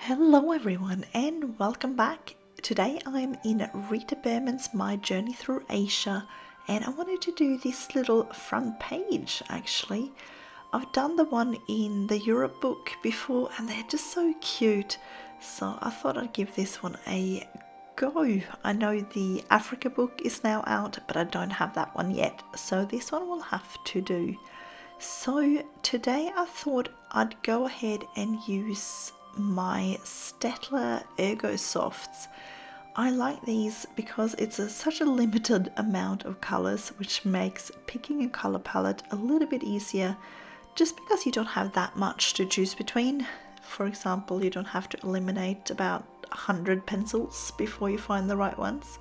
Hello everyone and welcome back. Today I'm in Rita Berman's My Journey Through Asia and I wanted to do this little front page actually. I've done the one in the Europe book before and they're just so cute, so I thought I'd give this one a go. I know the Africa book is now out but I don't have that one yet, so this one will have to do. So today I thought I'd go ahead and use my Staedtler Ergo Softs. I like these because it's such a limited amount of colors, which makes picking a color palette a little bit easier just because you don't have that much to choose between. For example, you don't have to eliminate about 100 pencils before you find the right ones.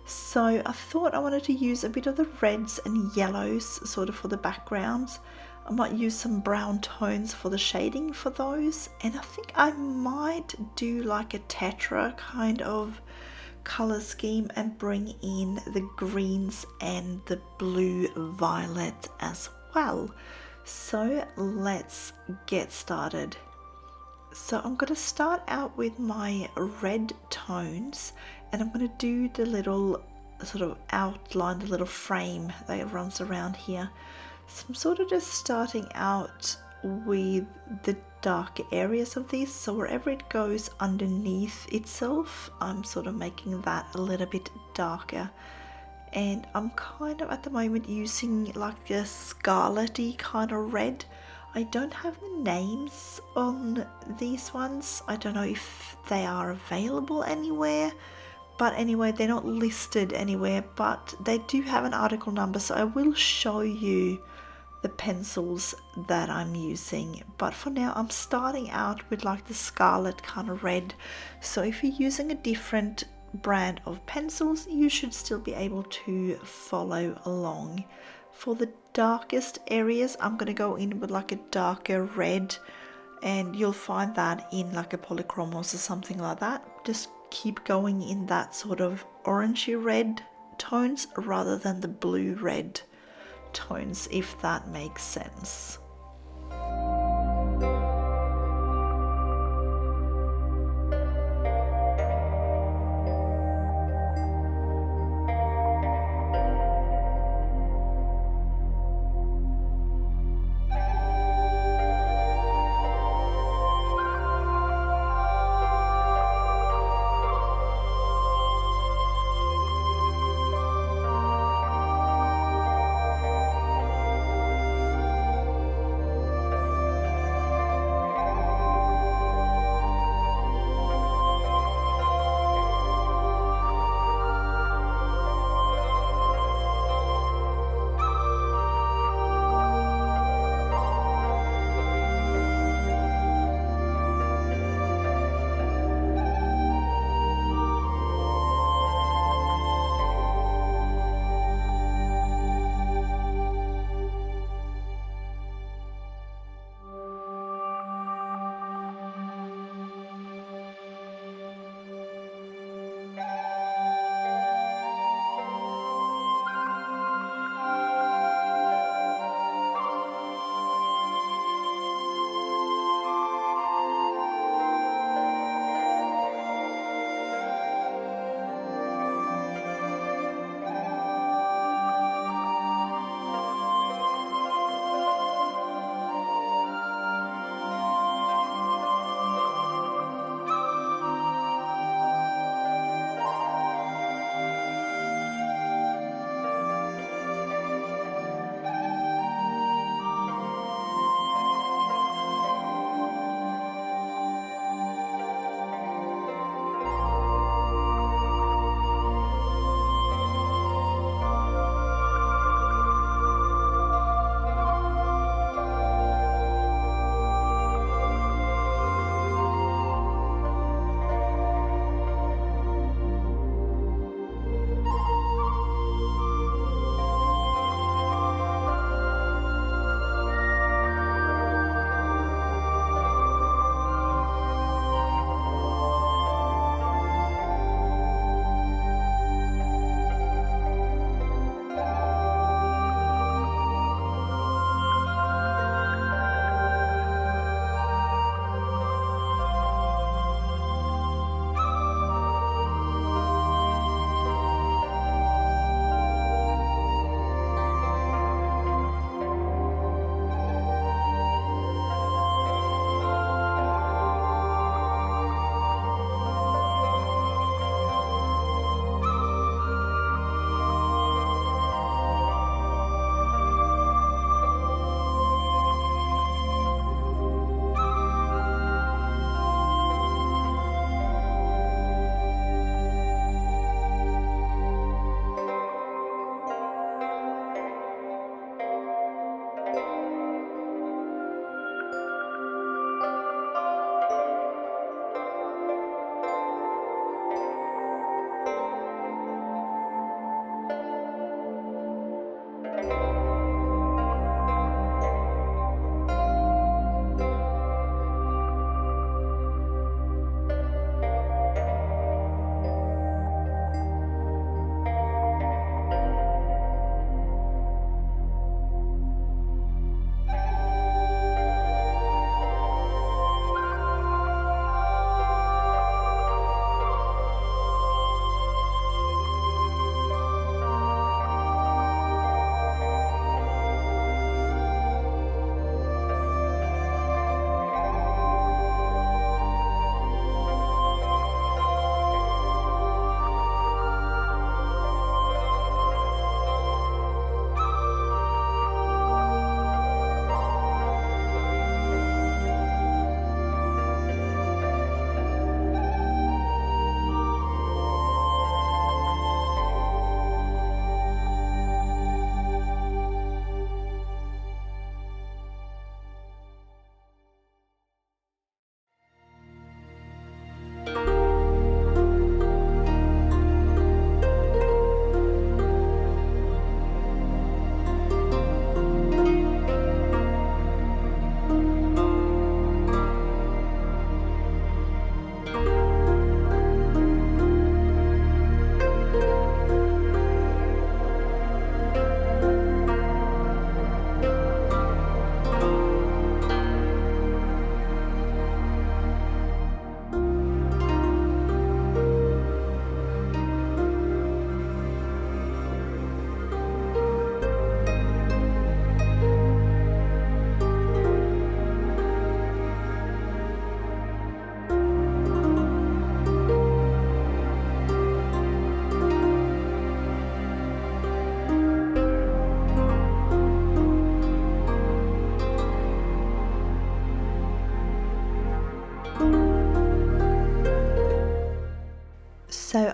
So I thought I wanted to use a bit of the reds and yellows sort of for the backgrounds. I might use some brown tones for the shading for those, and I think I might do like a tetra kind of color scheme and bring in the greens and the blue violet as well. So let's get started. So I'm going to start out with my red tones and I'm going to do the little sort of outline, the little frame that runs around here. So I'm sort of just starting out with the darker areas of these, so wherever it goes underneath itself, I'm sort of making that a little bit darker. And I'm kind of at the moment using like a scarlety kind of red. I don't have the names on these ones. I don't know if they are available anywhere. But anyway, they're not listed anywhere, but they do have an article number, so I will show you the pencils that I'm using. But for now, I'm starting out with like the scarlet kind of red. So if you're using a different brand of pencils, you should still be able to follow along. For the darkest areas, I'm going to go in with like a darker red, and you'll find that in like a polychromos or something like that. Just keep going in that sort of orangey red tones rather than the blue red tones, if that makes sense.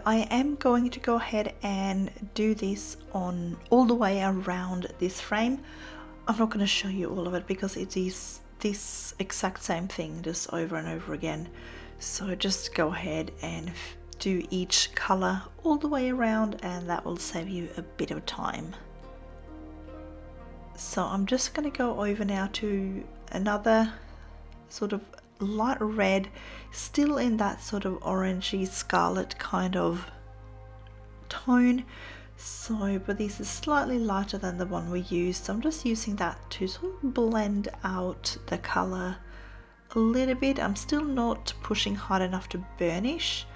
I am going to go ahead and do this on all the way around this frame. I'm not going to show you all of it because it is this exact same thing just over and over again. So just go ahead and do each color all the way around, and that will save you a bit of time. So I'm just going to go over now to another sort of light red, still in that sort of orangey scarlet kind of tone. So, but this is slightly lighter than the one we used, so I'm just using that to sort of blend out the color a little bit. I'm still not pushing hard enough to burnish.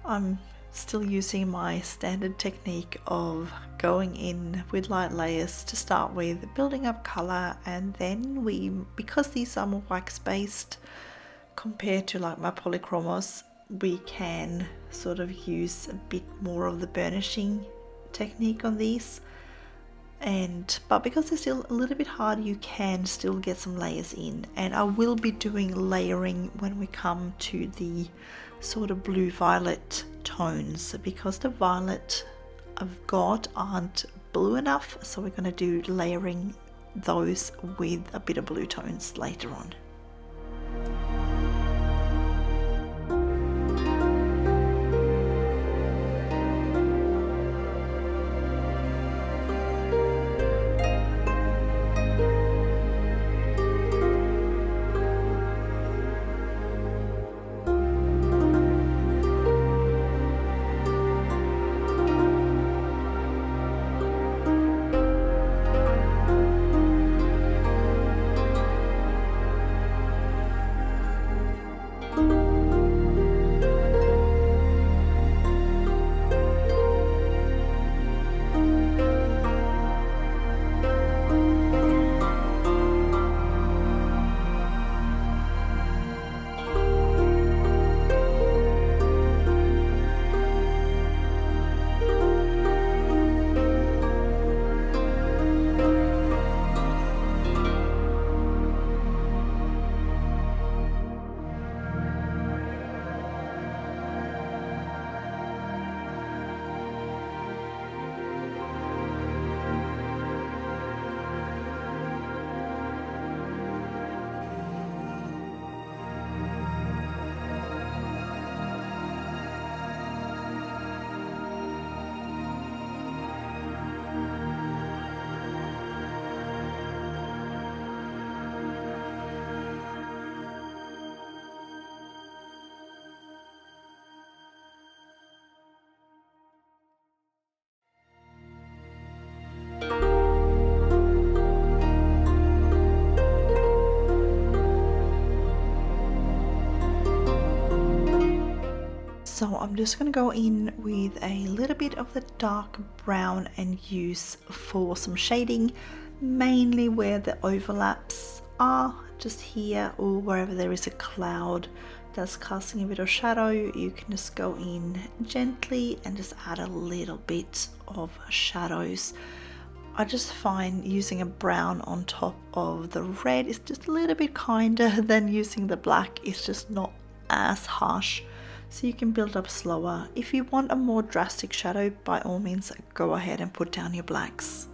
I'm still using my standard technique of going in with light layers to start with, building up color, and then because these are more wax based compared to like my polychromos, we can sort of use a bit more of the burnishing technique on these. But because they're still a little bit hard, you can still get some layers in, and I will be doing layering when we come to the sort of blue violet tones, because the violet I've got aren't blue enough, so we're going to do layering those with a bit of blue tones later on. So I'm just going to go in with a little bit of the dark brown and use for some shading, mainly where the overlaps are, just here or wherever there is a cloud that's casting a bit of shadow. You can just go in gently and just add a little bit of shadows. I just find using a brown on top of the red is just a little bit kinder than using the black. It's just not as harsh. So you can build up slower. If you want a more drastic shadow, by all means go ahead and put down your blacks.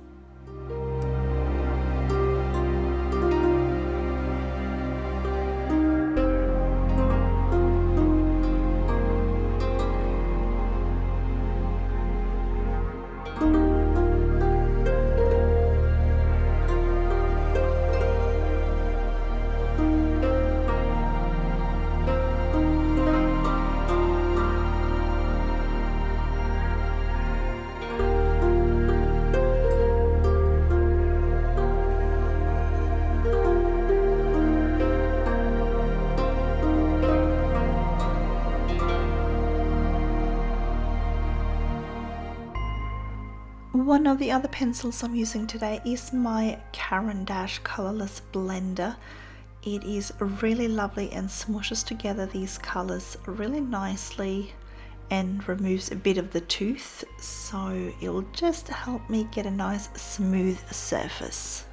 One of the other pencils I'm using today is my Caran colourless blender. It is really lovely and smushes together these colours really nicely and removes a bit of the tooth, so it will just help me get a nice smooth surface.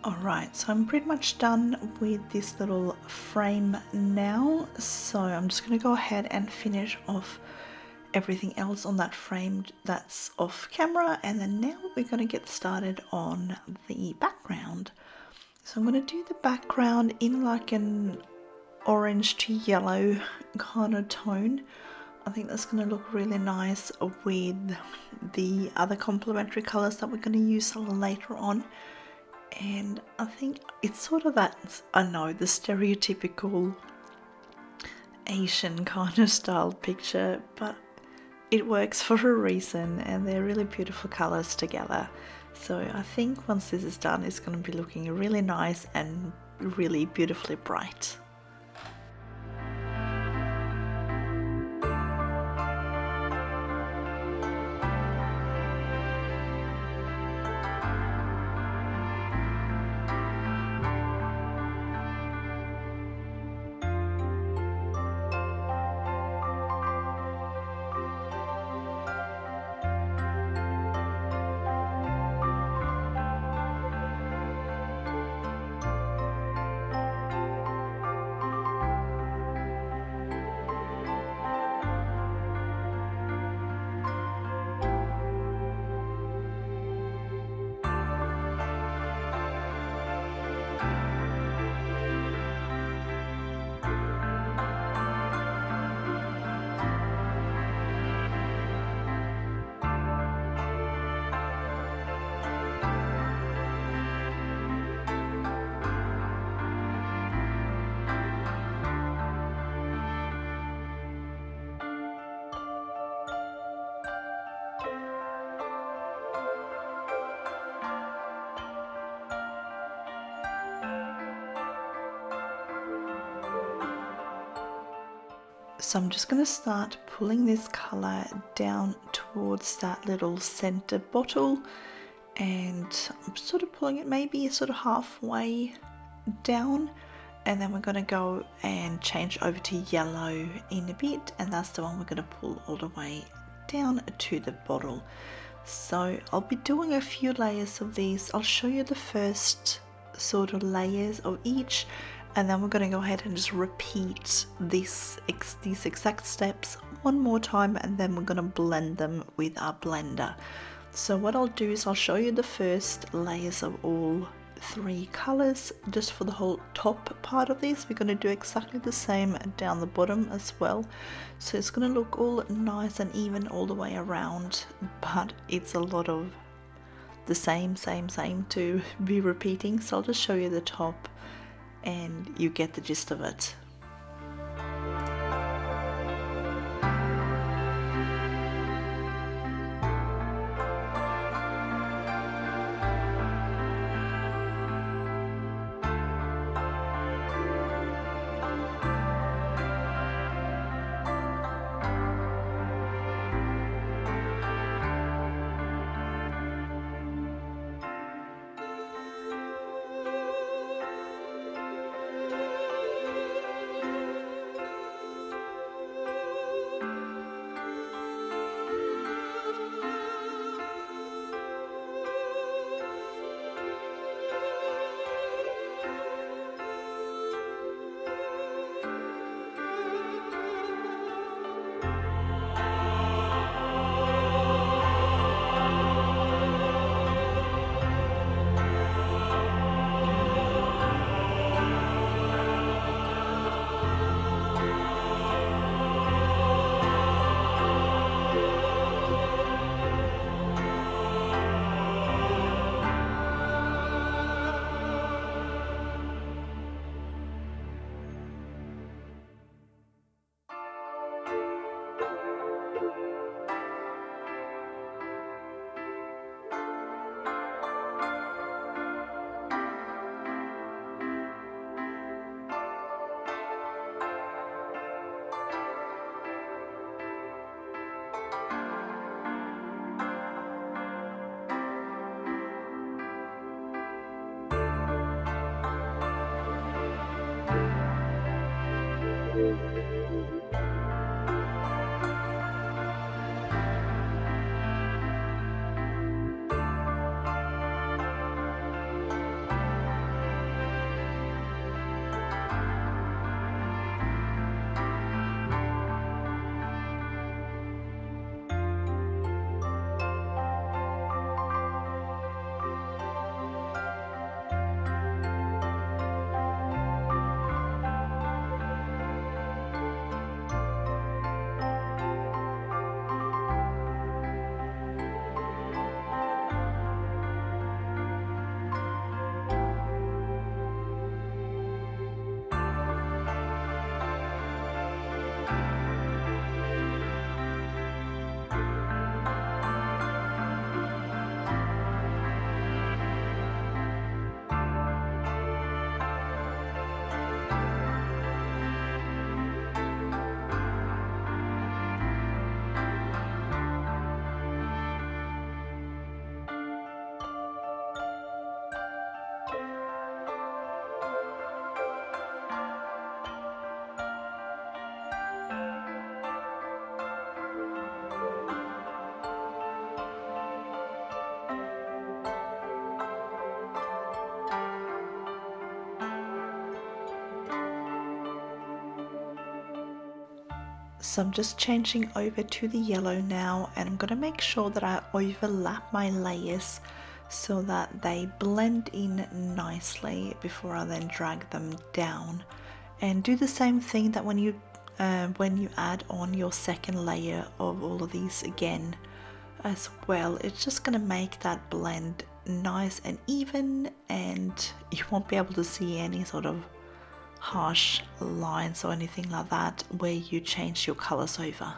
Alright, so I'm pretty much done with this little frame now, so I'm just going to go ahead and finish off everything else on that frame that's off camera, and then now we're going to get started on the background. So I'm going to do the background in like an orange to yellow kind of tone. I think that's going to look really nice with the other complementary colours that we're going to use later on. And I think it's sort of that, I know, the stereotypical Asian kind of style picture, but it works for a reason, and they're really beautiful colours together. So I think once this is done, it's going to be looking really nice and really beautifully bright. So I'm just going to start pulling this colour down towards that little centre bottle, and I'm sort of pulling it maybe sort of halfway down, and then we're going to go and change over to yellow in a bit, and that's the one we're going to pull all the way down to the bottle. So I'll be doing a few layers of these. I'll show you the first sort of layers of each, and then we're going to go ahead and just repeat these exact steps one more time, and then we're going to blend them with our blender. So what I'll do is I'll show you the first layers of all three colors just for the whole top part of this. We're going to do exactly the same down the bottom as well, so it's going to look all nice and even all the way around, but it's a lot of the same to be repeating. So I'll just show you the top and you get the gist of it. So I'm just changing over to the yellow now, and I'm going to make sure that I overlap my layers so that they blend in nicely before I then drag them down. And do the same thing that when you add on your second layer of all of these again as well. It's just going to make that blend nice and even, and you won't be able to see any sort of harsh lines or anything like that where you change your colors over.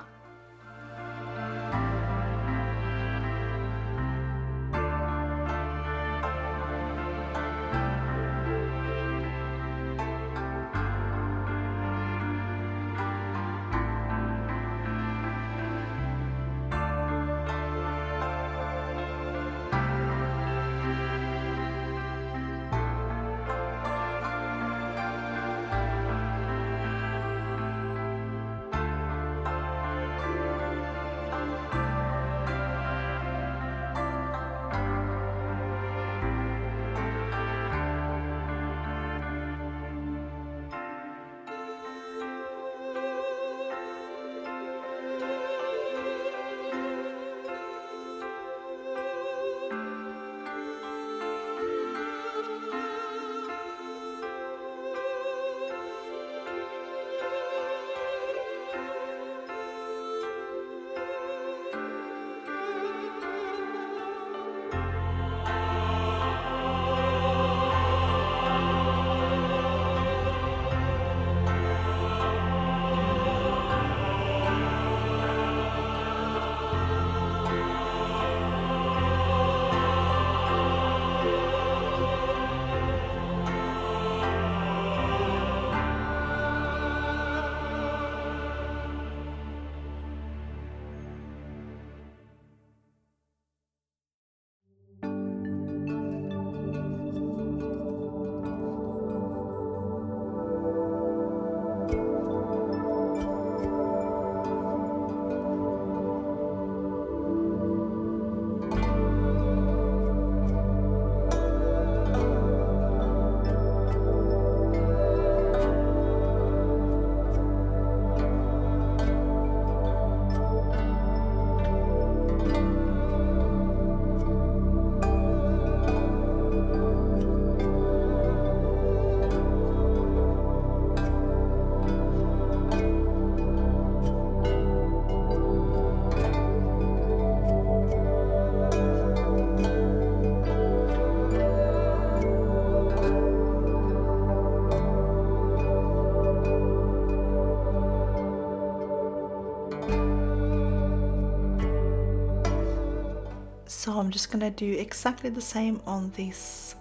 So I'm just going to do exactly the same on this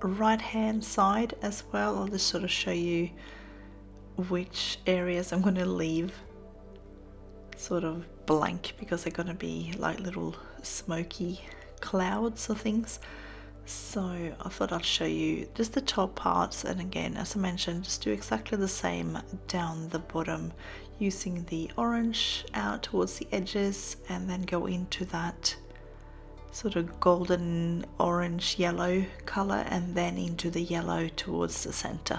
right hand side as well. I'll just sort of show you which areas I'm going to leave sort of blank because they're going to be like little smoky clouds or things. So I thought I'd show you just the top parts, and again, as I mentioned, just do exactly the same down the bottom using the orange out towards the edges and then go into that sort of golden orange yellow color and then into the yellow towards the center.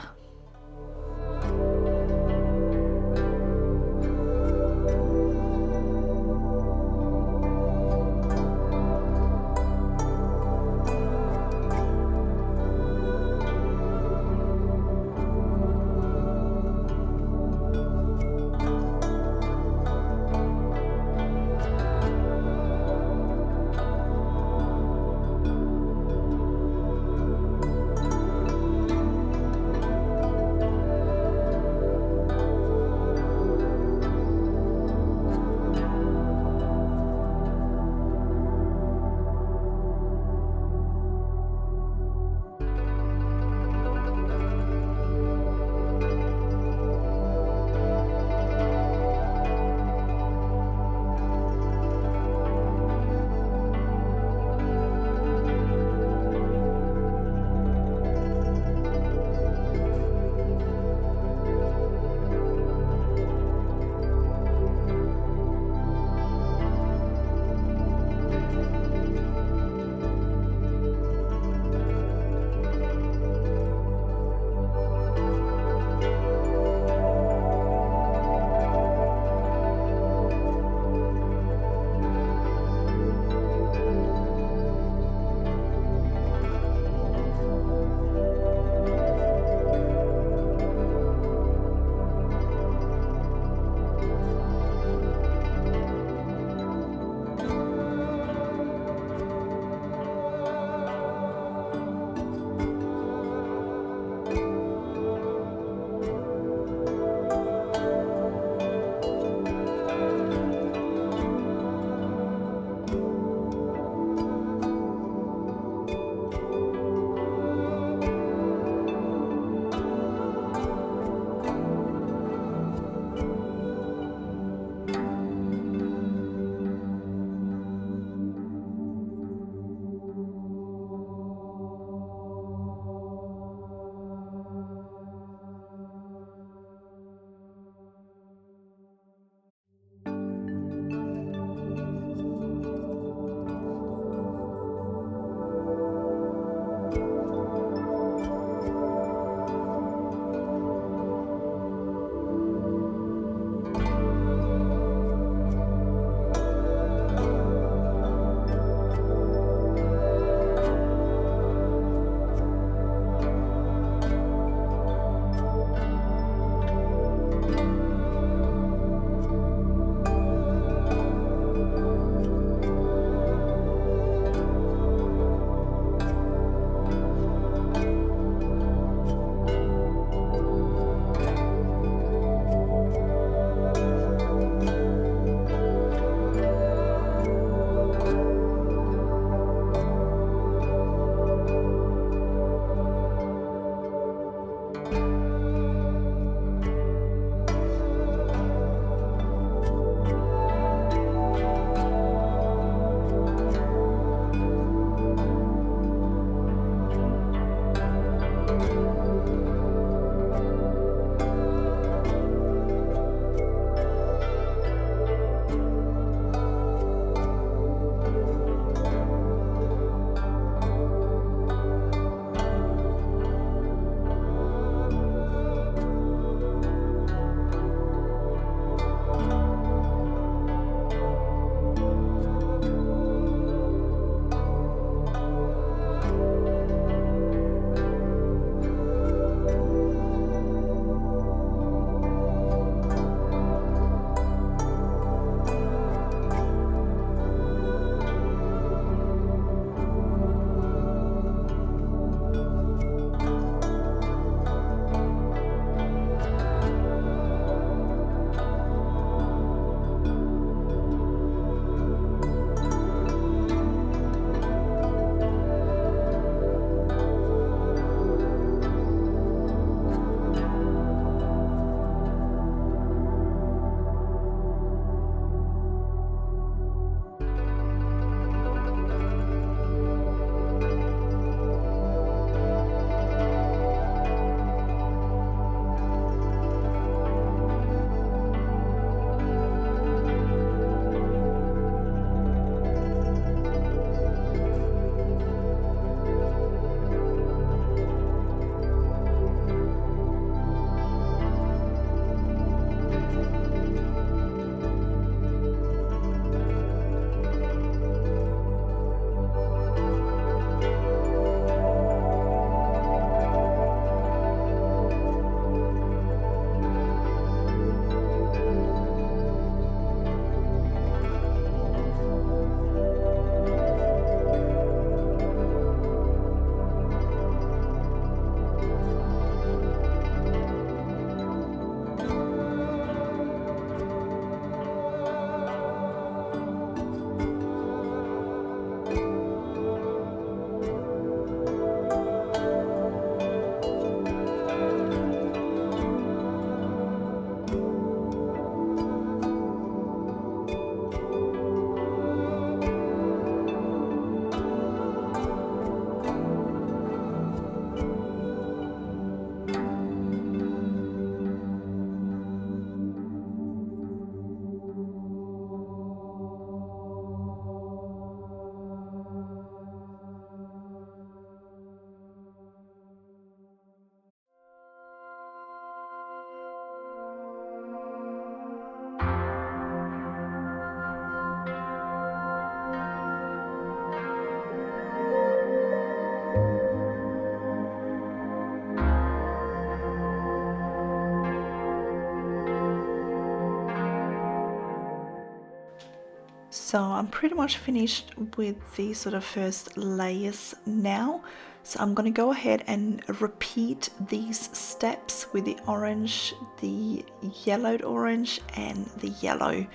So I'm pretty much finished with the sort of first layers now. So I'm going to go ahead and repeat these steps with the orange, the yellowed orange and the yellow,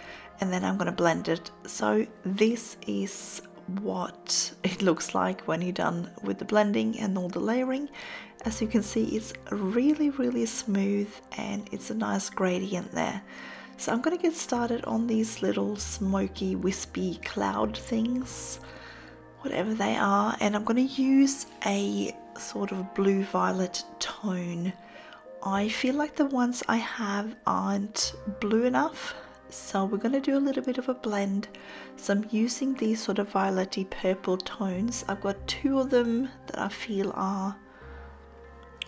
and then I'm going to blend it. So this is what it looks like when you're done with the blending and all the layering. As you can see, it's really smooth and it's a nice gradient there. So I'm going to get started on these little smoky, wispy cloud things, whatever they are, and I'm going to use a sort of blue-violet tone. I feel like the ones I have aren't blue enough, so we're going to do a little bit of a blend. So I'm using these sort of violet-y purple tones. I've got two of them that I feel are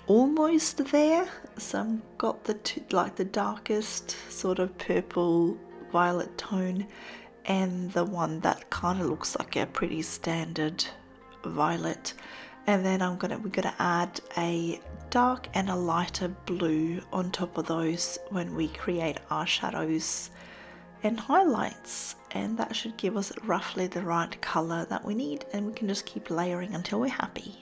almost there. So I've got the two, like the darkest sort of purple violet tone and the one that kind of looks like a pretty standard violet. And then we're gonna add a dark and a lighter blue on top of those when we create our shadows and highlights, and that should give us roughly the right color that we need, and we can just keep layering until we're happy.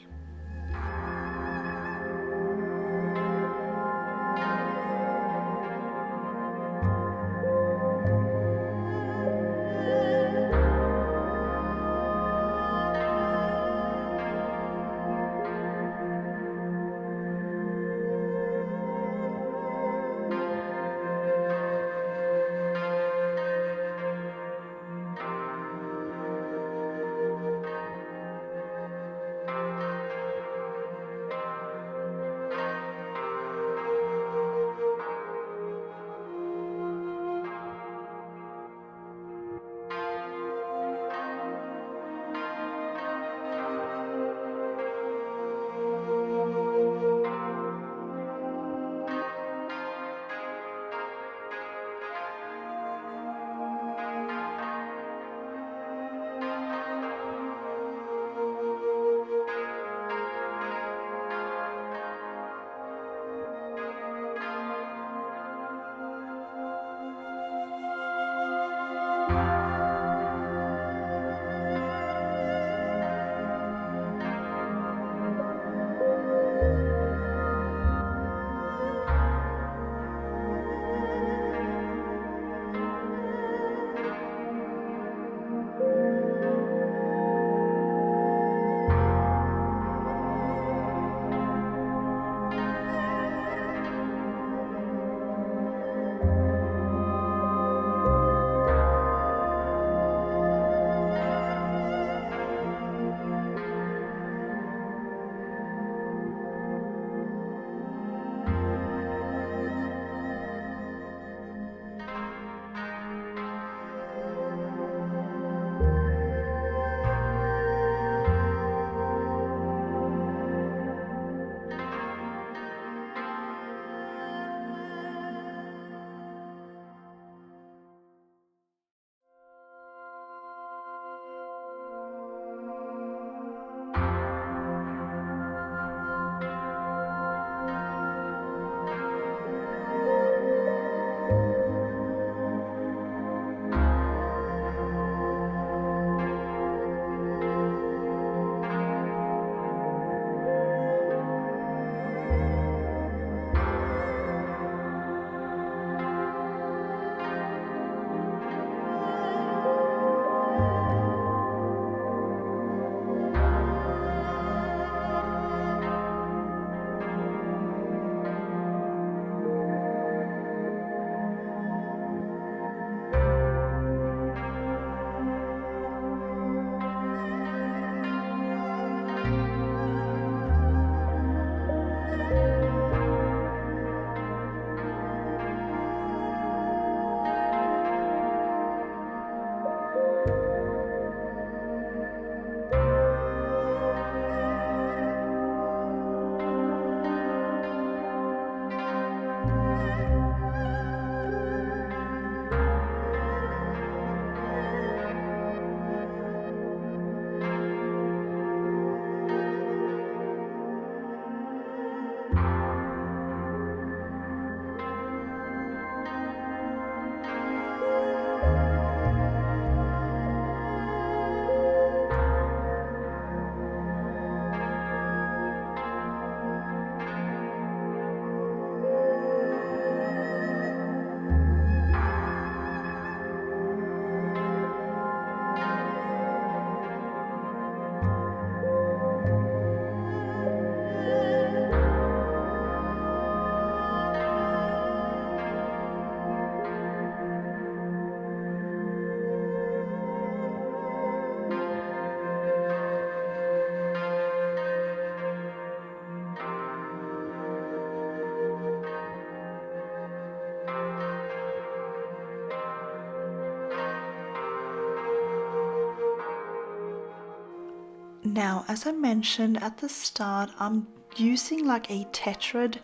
Now, as I mentioned at the start, I'm using like a tetrad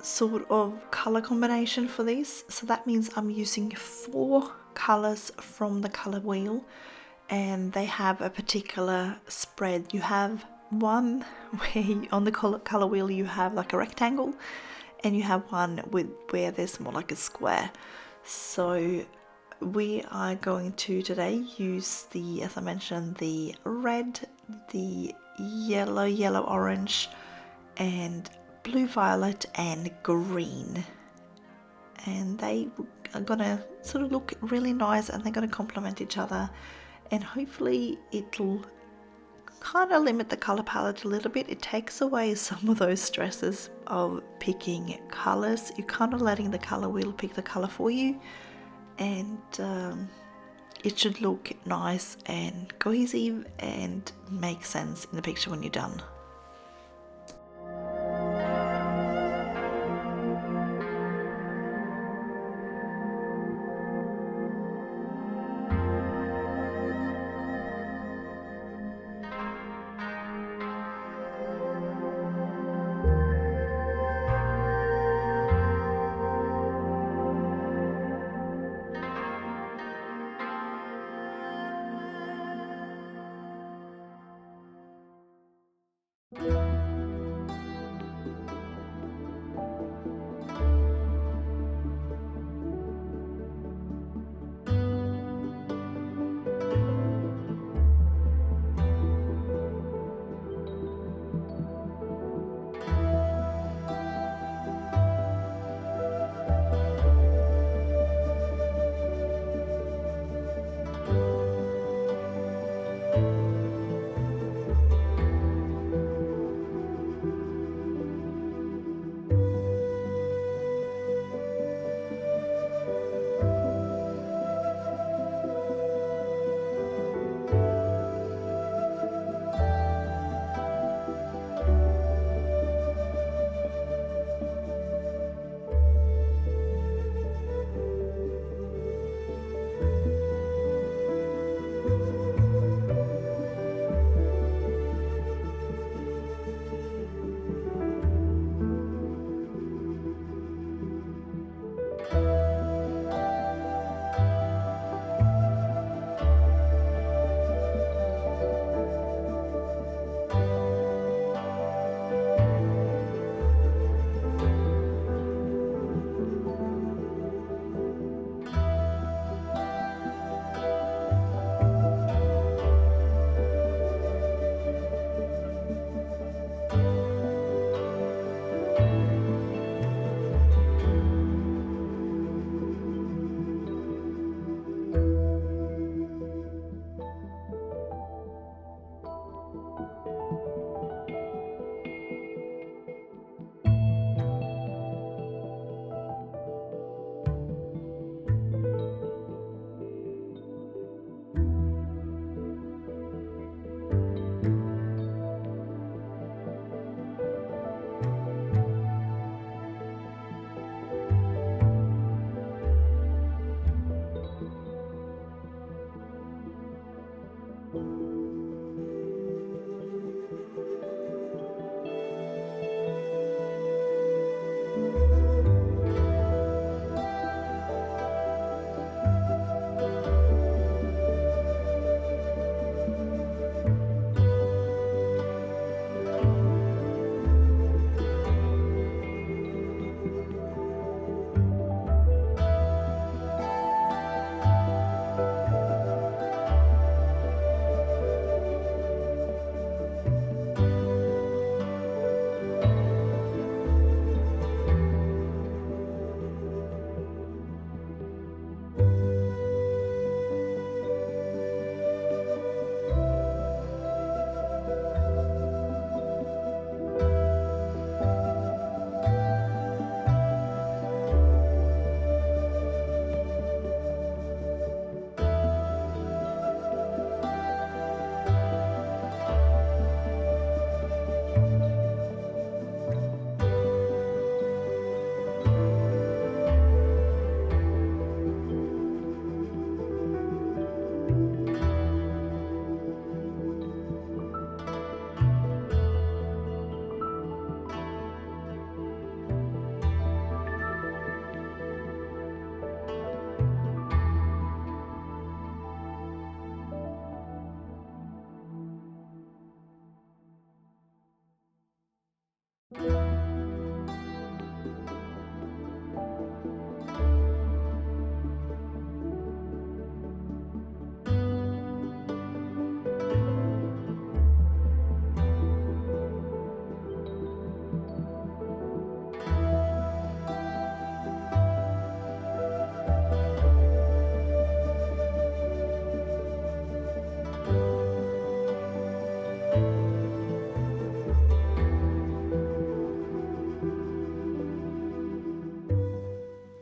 sort of color combination for this. So that means I'm using 4 colors from the color wheel, and they have a particular spread. You have one where on the color wheel you have like a rectangle, and you have one where there's more like a square. So we are going to today use the, as I mentioned, the red, the yellow orange, and blue violet and green, and they are gonna sort of look really nice, and they're gonna complement each other, and hopefully it'll kind of limit the color palette a little bit. It takes away some of those stresses of picking colors. You're kind of letting the color wheel pick the color for you, and it should look nice and cohesive and make sense in the picture when you're done.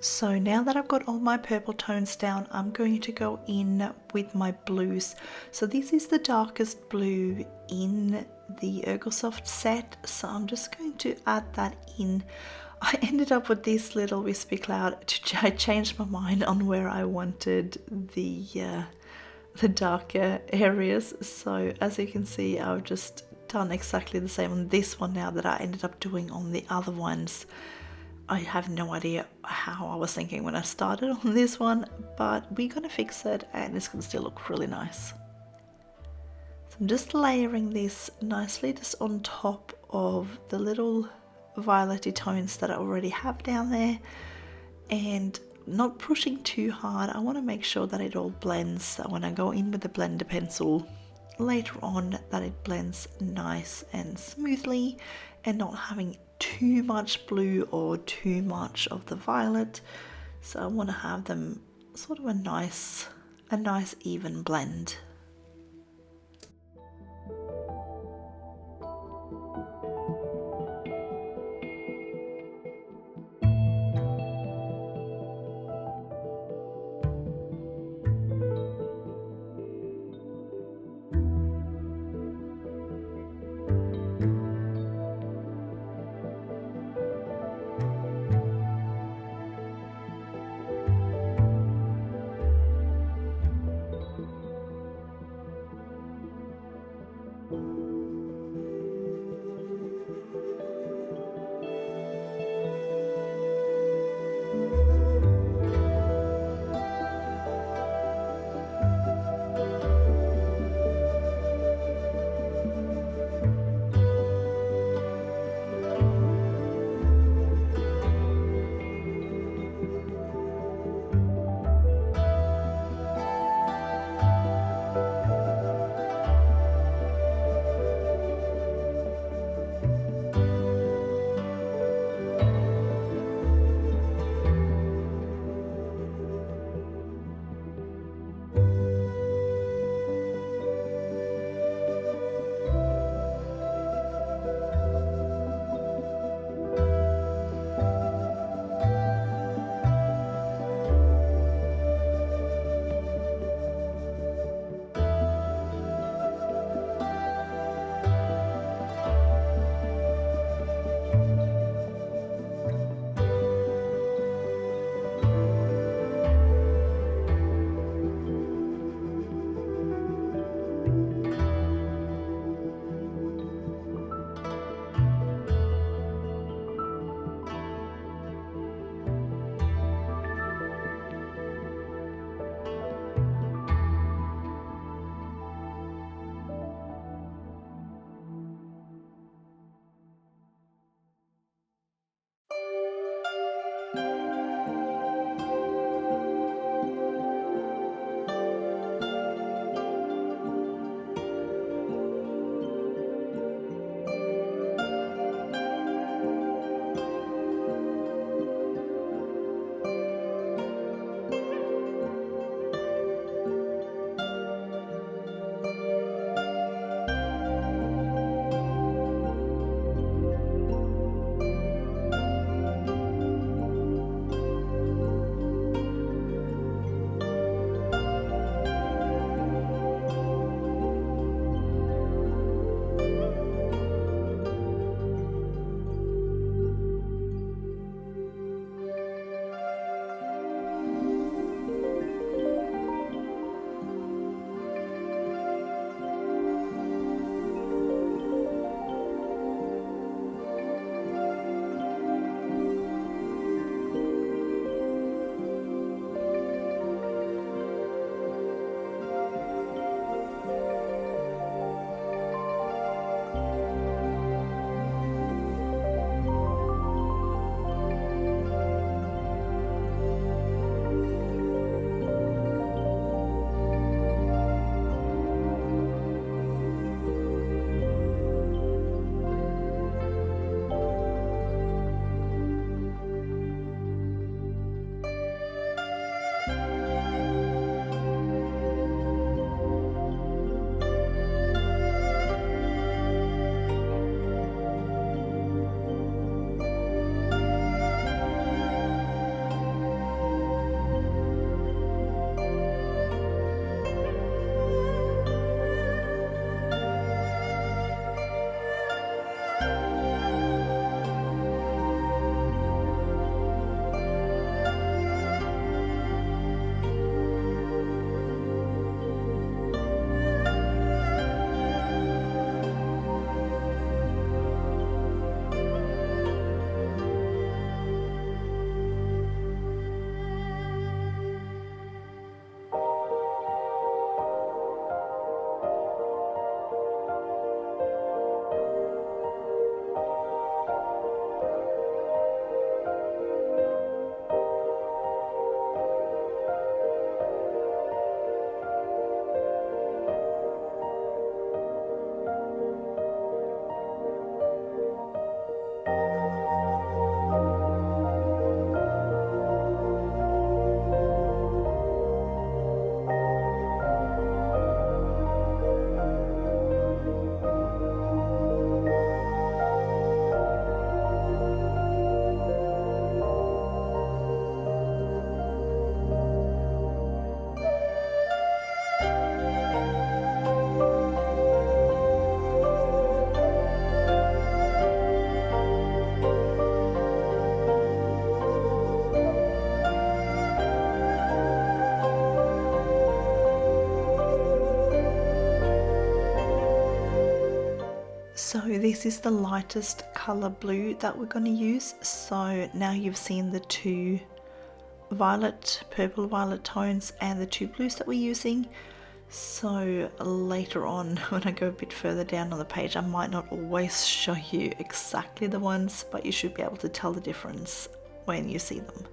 So now that I've got all my purple tones down, I'm going to go in with my blues. So this is the darkest blue in the Ergo Soft set, so I'm just going to add that in. I ended up with this little wispy cloud. I changed my mind on where I wanted the darker areas. So as you can see, I've just done exactly the same on this one now that I ended up doing on the other ones. I have no idea how I was thinking when I started on this one, but we're gonna fix it and it's gonna still look really nice. So I'm just layering this nicely just on top of the little violety tones that I already have down there, and not pushing too hard. I want to make sure that it all blends, so when I go in with the blender pencil later on, that it blends nice and smoothly and not having too much blue or too much of the violet. So I want to have them sort of a nice even blend. So this is the lightest color blue that we're going to use. So now you've seen the two purple violet tones and the two blues that we're using. So later on, when I go a bit further down on the page, I might not always show you exactly the ones, but you should be able to tell the difference when you see them.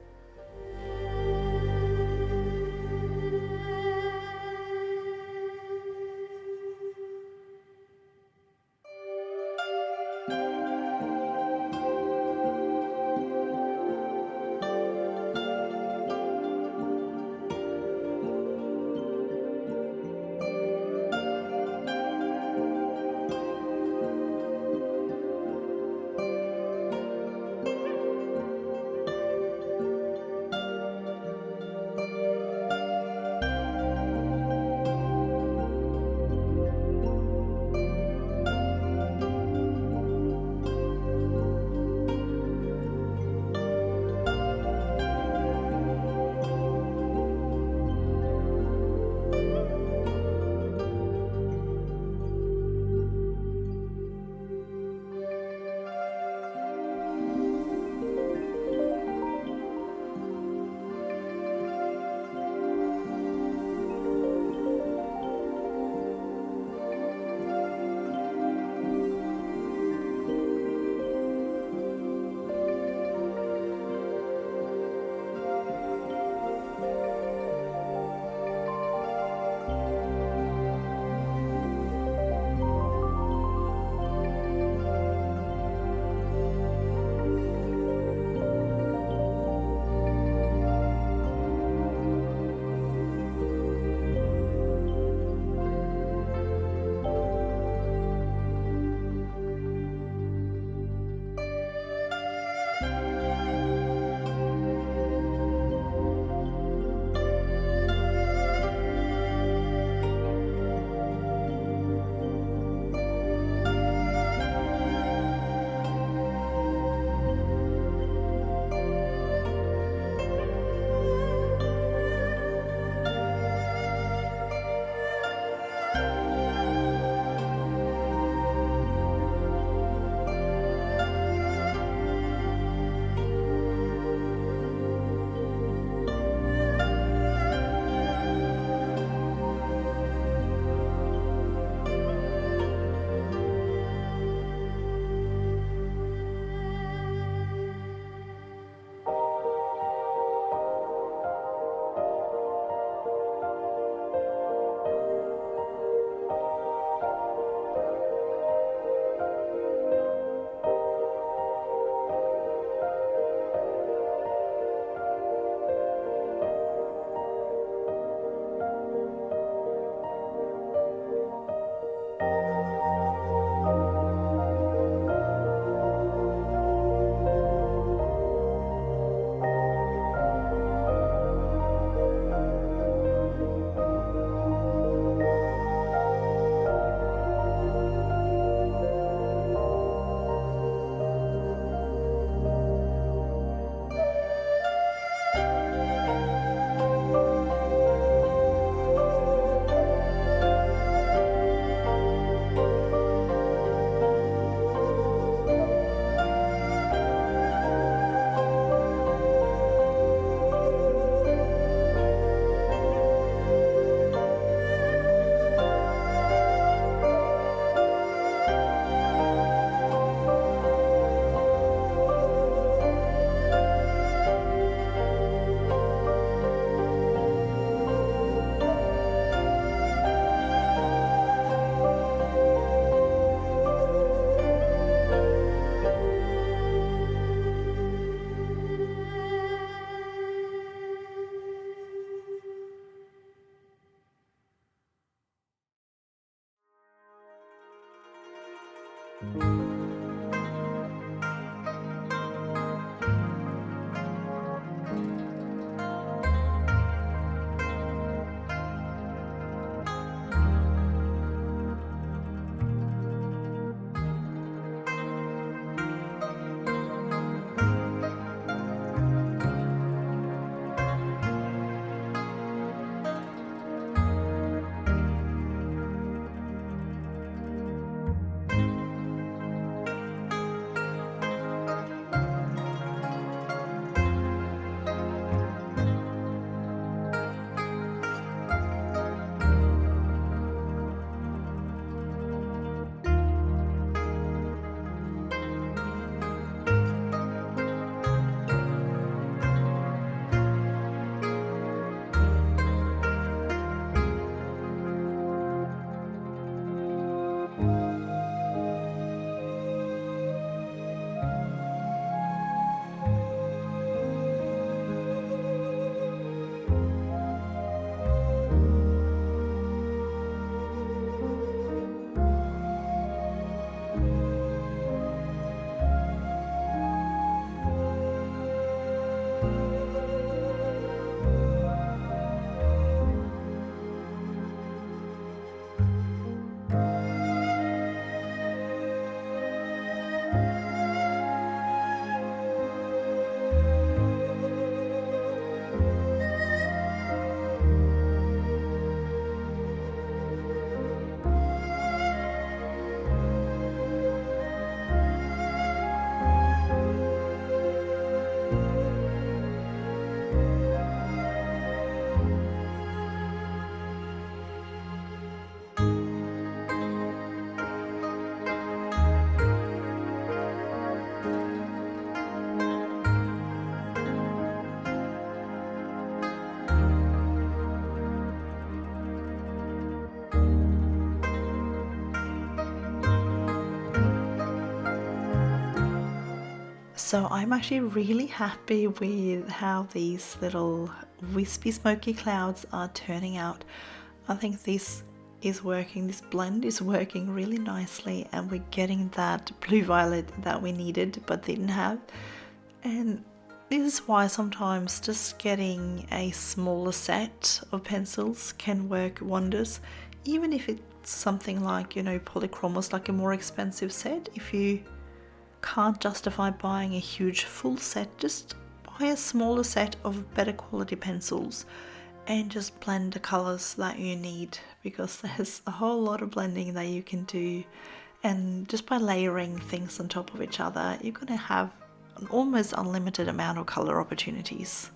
So I'm actually really happy with how these little wispy smoky clouds are turning out. I think this is working, this blend is working really nicely, and we're getting that blue violet that we needed but didn't have. And this is why sometimes just getting a smaller set of pencils can work wonders, even if it's something like, polychromos, like a more expensive set. If you can't justify buying a huge full set, just buy a smaller set of better quality pencils and just blend the colors that you need, because there's a whole lot of blending that you can do, and just by layering things on top of each other, you're going to have an almost unlimited amount of color opportunities.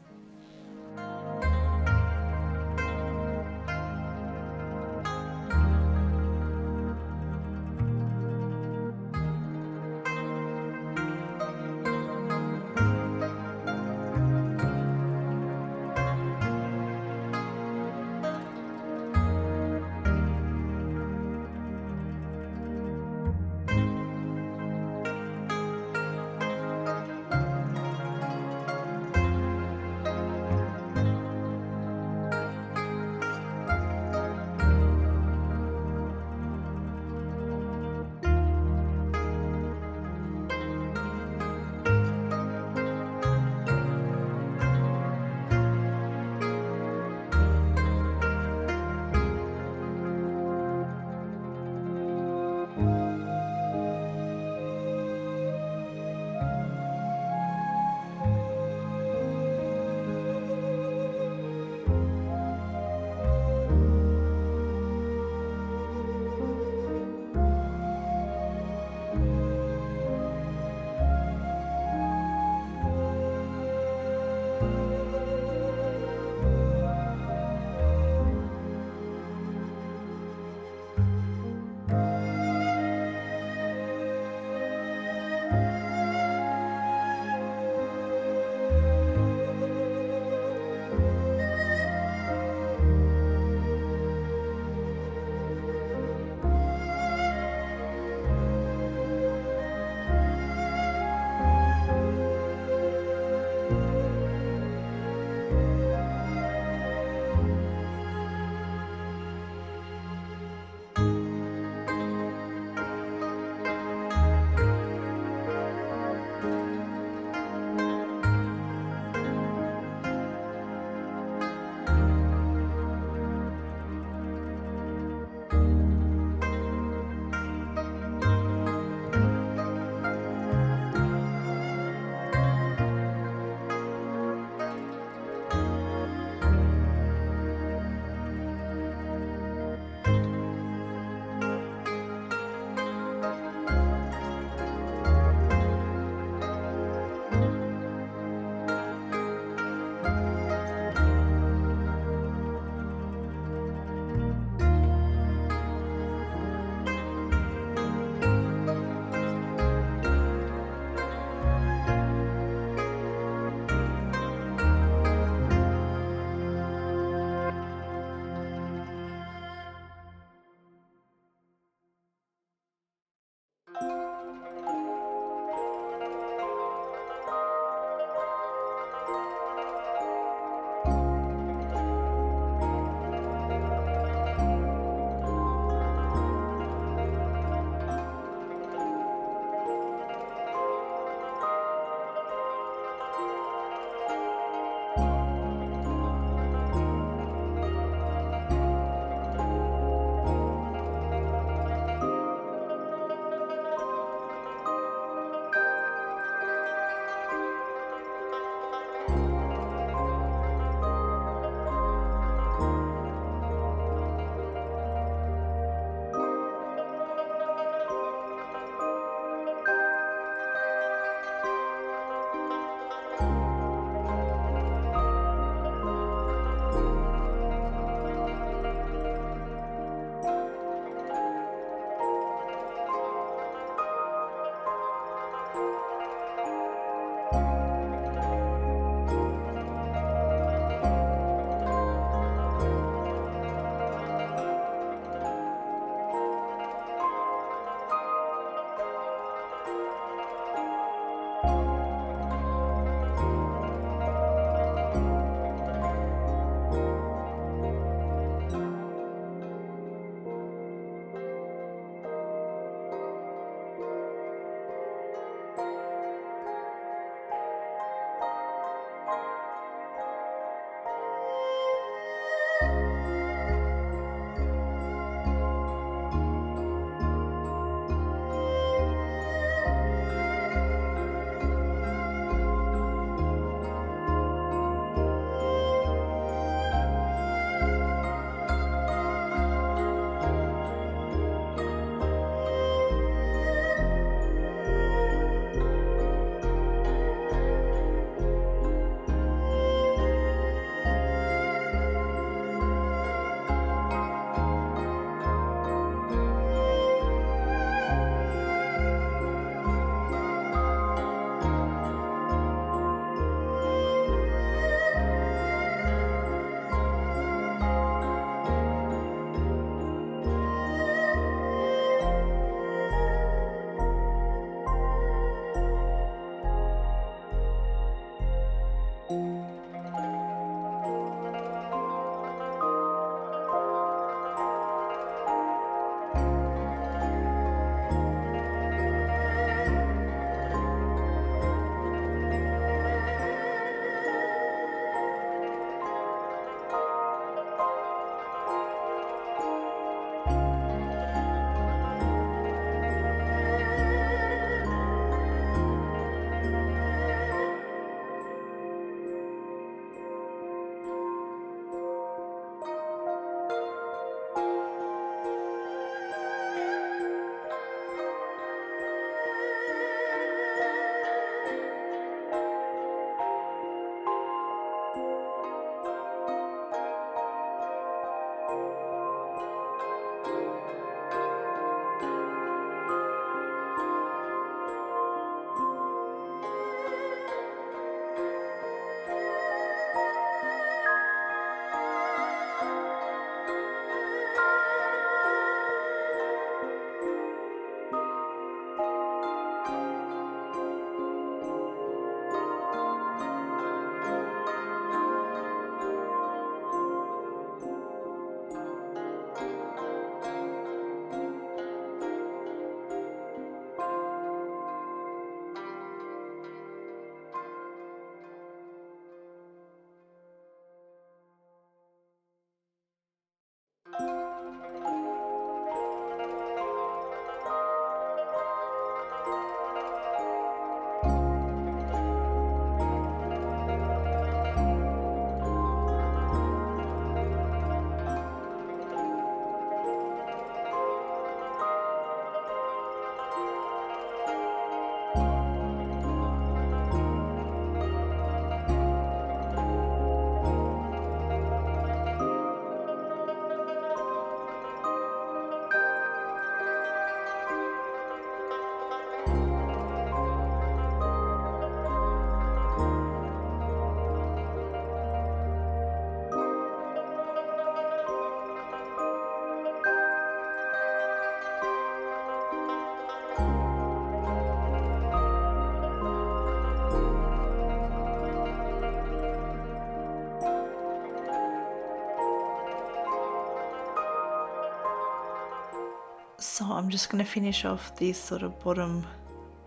So I'm just going to finish off this sort of bottom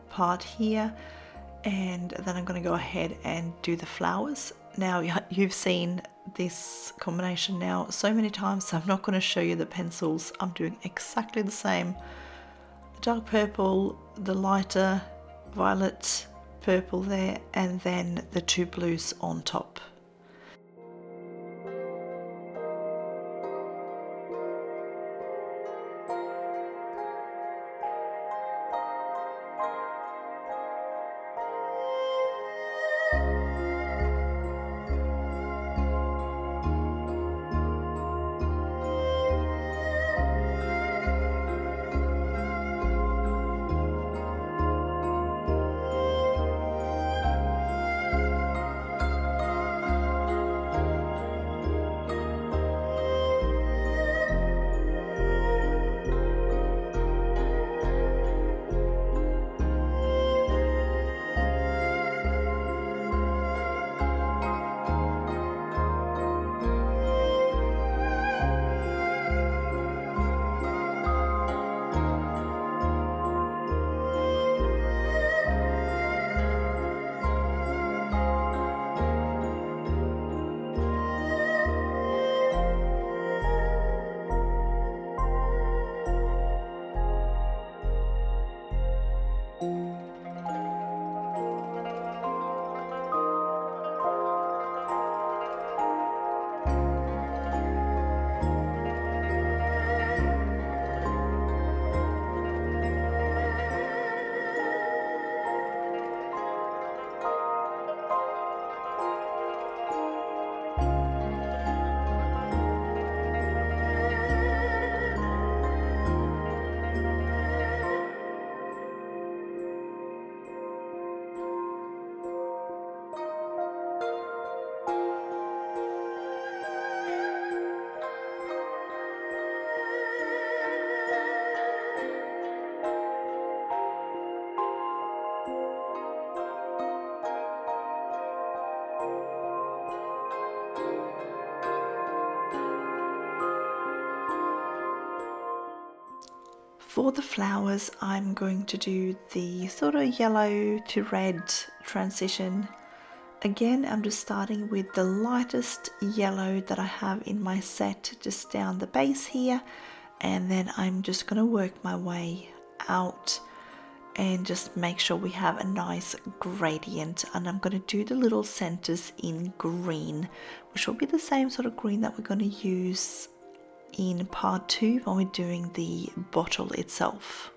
part here, and then I'm going to go ahead and do the flowers. Now you've seen this combination now so many times, so I'm not going to show you the pencils. I'm doing exactly the same. The dark purple, the lighter violet purple there, and then the two blues on top. For the flowers, I'm going to do the sort of yellow to red transition. Again, I'm just starting with the lightest yellow that I have in my set, just down the base here, and then I'm just going to work my way out and just make sure we have a nice gradient. And I'm going to do the little centers in green, which will be the same sort of green that we're going to use in part 2 when we're doing the bottle itself.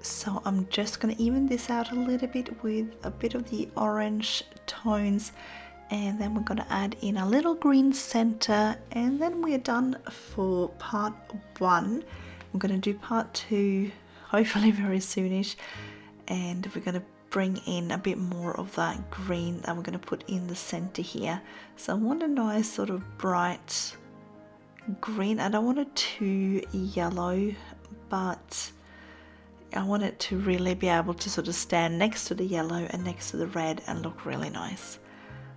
So I'm just going to even this out a little bit with a bit of the orange tones, and then we're going to add in a little green center, and then we're done for part 1. I'm going to do part 2 hopefully very soonish, and we're going to bring in a bit more of that green that we're going to put in the center here. So I want a nice sort of bright green. I don't want it too yellow, but I want it to really be able to sort of stand next to the yellow and next to the red and look really nice.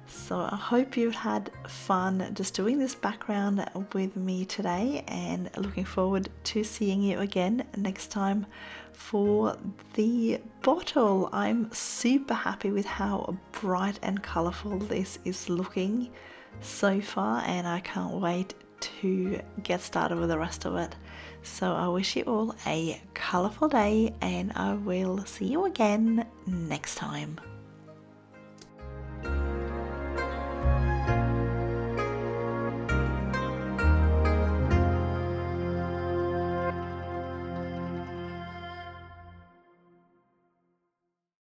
So I hope you've had fun just doing this background with me today, and looking forward to seeing you again next time for the bottle. I'm super happy with how bright and colourful this is looking so far, and I can't wait to get started with the rest of it. So I wish you all a colourful day, and I will see you again next time.